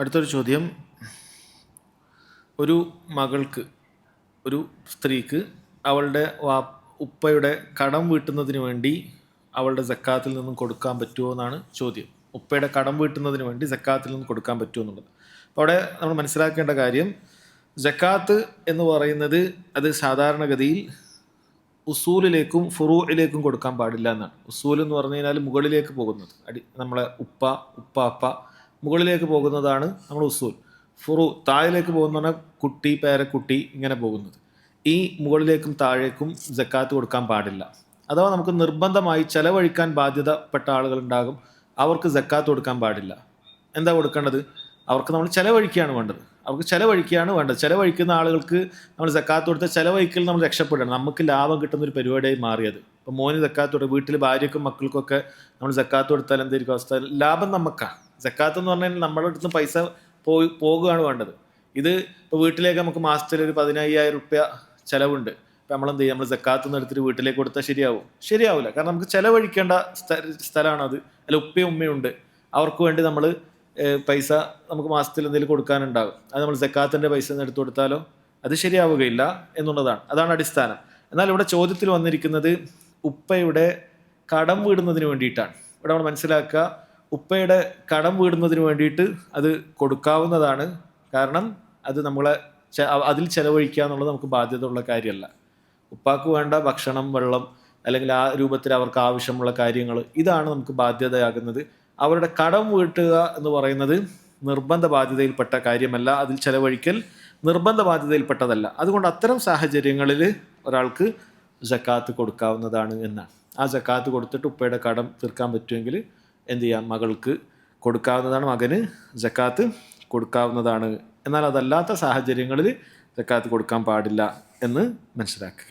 അടുത്തൊരു ചോദ്യം. ഒരു മകൾക്ക്, ഒരു സ്ത്രീക്ക് അവളുടെ ഉപ്പയുടെ കടം വീട്ടുന്നതിന് വേണ്ടി അവളുടെ സക്കാത്തിൽ നിന്നും കൊടുക്കാൻ പറ്റുമോ എന്നാണ് ചോദ്യം. ഉപ്പയുടെ കടം വീട്ടുന്നതിന് വേണ്ടി സക്കാത്തിൽ നിന്നും കൊടുക്കാൻ പറ്റുമോ എന്നുള്ളത്. അപ്പോൾ അവിടെ നമ്മൾ മനസ്സിലാക്കേണ്ട കാര്യം, സക്കാത്ത് എന്ന് പറയുന്നത് അത് സാധാരണഗതിയിൽ ഉസൂലിലേക്കും ഫുറൂഇലേക്കും കൊടുക്കാൻ പാടില്ല എന്നാണ്. ഉസൂൽ എന്ന് പറഞ്ഞു കഴിഞ്ഞാൽ മുകളിലേക്ക് പോകുന്നത്, നമ്മളെ ഉപ്പാപ്പ മുകളിലേക്ക് പോകുന്നതാണ് നമ്മൾ ഉസൂൽ. ഫുറു താഴേക്ക് പോകുന്ന കുട്ടി, പേരക്കുട്ടി, ഇങ്ങനെ പോകുന്നത്. ഈ മുകളിലേക്കും താഴേക്കും സക്കാത്ത് കൊടുക്കാൻ പാടില്ല. അഥവാ നമുക്ക് നിർബന്ധമായി ചെലവഴിക്കാൻ ബാധ്യതപ്പെട്ട ആളുകളുണ്ടാകും, അവർക്ക് സക്കാത്ത് കൊടുക്കാൻ പാടില്ല. എന്താ കൊടുക്കേണ്ടത്? അവർക്ക് നമ്മൾ ചെലവഴിക്കുകയാണ് വേണ്ടത്. അവർക്ക് ചെലവഴിക്കുകയാണ് വേണ്ടത്. ചെലവഴിക്കുന്ന ആളുകൾക്ക് നമ്മൾ സക്കാത്ത് കൊടുത്ത ചെലവഴിക്കൽ നമ്മൾ രക്ഷപ്പെടണം. നമുക്ക് ലാഭം കിട്ടുന്ന ഒരു പരിപാടിയായി മാറിയത്. ഇപ്പോൾ മോന് സക്കാത്ത് കൊടുക്കുക, വീട്ടിൽ ഭാര്യയ്ക്കും മക്കൾക്കൊക്കെ നമ്മൾ സക്കാത്ത് കൊടുത്താൽ എന്തായിരിക്കും അവസ്ഥ? ലാഭം നമുക്കാണ്. സക്കാത്ത് എന്ന് പറഞ്ഞാൽ നമ്മുടെ അടുത്ത് പൈസ പോകുകയാണ് വേണ്ടത്. ഇത് ഇപ്പോൾ വീട്ടിലേക്ക് നമുക്ക് മാസത്തിൽ ഒരു 15,000 റുപ്യ ചിലവുണ്ട്. ഇപ്പം നമ്മളെന്ത് ചെയ്യും? നമ്മൾ സക്കാത്ത് നിന്ന് എടുത്തിട്ട് വീട്ടിലേക്ക് കൊടുത്താൽ ശരിയാവില്ല. കാരണം നമുക്ക് ചിലവഴിക്കേണ്ട സ്ഥലമാണത്. അല്ല, ഉപ്പയും ഉമ്മയും ഉണ്ട്, അവർക്ക് വേണ്ടി നമ്മൾ പൈസ നമുക്ക് മാസത്തിൽ എന്തെങ്കിലും കൊടുക്കാനുണ്ടാകും. അത് നമ്മൾ സക്കാത്തിൻ്റെ പൈസ എടുത്തു കൊടുത്താലോ അത് ശരിയാവുകയില്ല എന്നുള്ളതാണ്. അതാണ് അടിസ്ഥാനം. എന്നാൽ ഇവിടെ ചോദ്യത്തിൽ വന്നിരിക്കുന്നത് ഉപ്പയുടെ കടം വീടുന്നതിന് വേണ്ടിയിട്ടാണ്. ഇവിടെ നമ്മൾ മനസ്സിലാക്കുക, ഉപ്പയുടെ കടം വീടുന്നതിന് വേണ്ടിയിട്ട് അത് കൊടുക്കാവുന്നതാണ്. കാരണം അത് നമ്മളെ അതിൽ ചെലവഴിക്കുക എന്നുള്ളത് നമുക്ക് ബാധ്യത ഉള്ള കാര്യമല്ല. ഉപ്പാക്ക് വേണ്ട ഭക്ഷണം, വെള്ളം, അല്ലെങ്കിൽ ആ രൂപത്തിൽ അവർക്ക് ആവശ്യമുള്ള കാര്യങ്ങൾ, ഇതാണ് നമുക്ക് ബാധ്യതയാകുന്നത്. അവരുടെ കടം വീട്ടുക എന്ന് പറയുന്നത് നിർബന്ധ ബാധ്യതയിൽപ്പെട്ട കാര്യമല്ല. അതിൽ ചെലവഴിക്കൽ നിർബന്ധ ബാധ്യതയിൽപ്പെട്ടതല്ല. അതുകൊണ്ട് അത്തരം സാഹചര്യങ്ങളിൽ ഒരാൾക്ക് സക്കാത്ത് കൊടുക്കാവുന്നതാണ് എന്നാണ്. ആ സക്കാത്ത് കൊടുത്തിട്ട് ഉപ്പയുടെ കടം തീർക്കാൻ പറ്റുമെങ്കിൽ എന്ത് ചെയ്യാം? മകൾക്ക് കൊടുക്കാവുന്നതാണ്, മകന് സക്കാത്ത് കൊടുക്കാവുന്നതാണ്. എന്നാൽ അതല്ലാത്ത സാഹചര്യങ്ങളിൽ സക്കാത്ത് കൊടുക്കാൻ പാടില്ല എന്ന് മനസ്സിലാക്കുക.